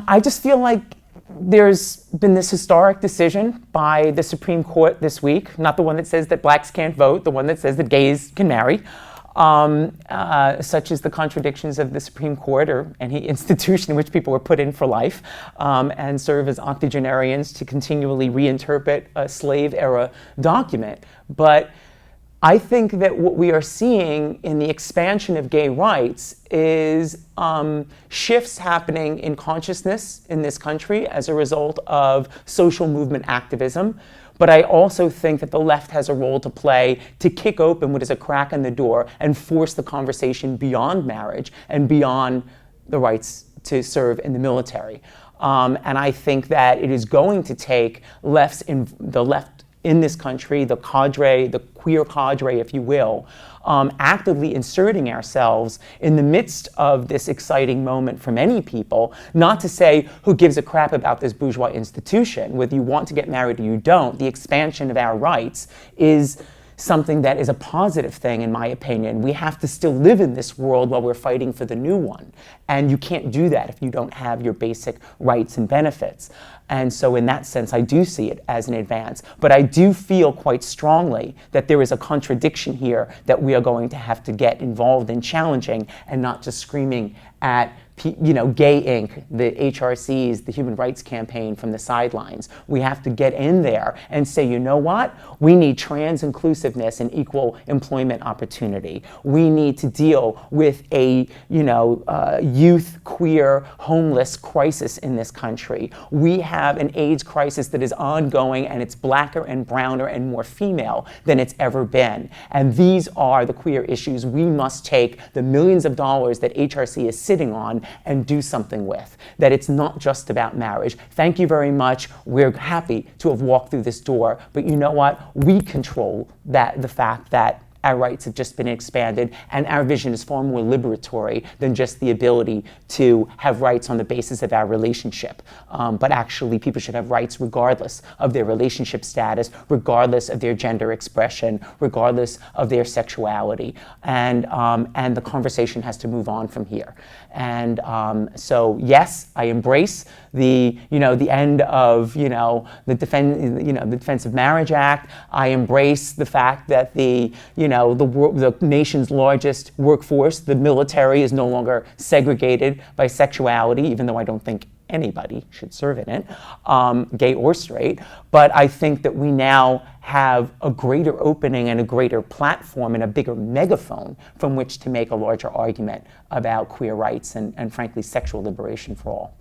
I just feel like there's been this historic decision by the Supreme Court this week, not the one that says that blacks can't vote, the one that says that gays can marry, such as the contradictions of the Supreme Court or any institution in which people were put in for life, and serve as octogenarians to continually reinterpret a slave-era document. But I think that what we are seeing in the expansion of gay rights is shifts happening in consciousness in this country as a result of social movement activism. But I also think that the left has a role to play to kick open what is a crack in the door and force the conversation beyond marriage and beyond the rights to serve in the military. And I think that it is going to take the left in this country, the cadre, the queer cadre, if you will, actively inserting ourselves in the midst of this exciting moment for many people, not to say who gives a crap about this bourgeois institution, whether you want to get married or you don't. The expansion of our rights is something that is a positive thing, in my opinion. We have to still live in this world while we're fighting for the new one. And you can't do that if you don't have your basic rights and benefits. And so in that sense, I do see it as an advance. But I do feel quite strongly that there is a contradiction here that we are going to have to get involved in challenging and not just screaming at Gay Inc., the HRCs, the Human Rights Campaign from the sidelines. We have to get in there and say, you know what? We need trans-inclusiveness and equal employment opportunity. We need to deal with a youth, queer, homeless crisis in this country. We have an AIDS crisis that is ongoing, and it's blacker and browner and more female than it's ever been. And these are the queer issues we must take the millions of dollars that HRC is sitting on and do something with. That it's not just about marriage. Thank you very much. We're happy to have walked through this door, but you know what? We control the fact that our rights have just been expanded, and our vision is far more liberatory than just the ability to have rights on the basis of our relationship. But actually, people should have rights regardless of their relationship status, regardless of their gender expression, regardless of their sexuality. And the conversation has to move on from here. And so, yes, I embrace the end of the Defense of Marriage Act. I embrace the fact that the nation's largest workforce, the military, is no longer segregated by sexuality, even though I don't think anybody should serve in it, gay or straight. But I think that we now have a greater opening and a greater platform and a bigger megaphone from which to make a larger argument about queer rights and frankly, sexual liberation for all.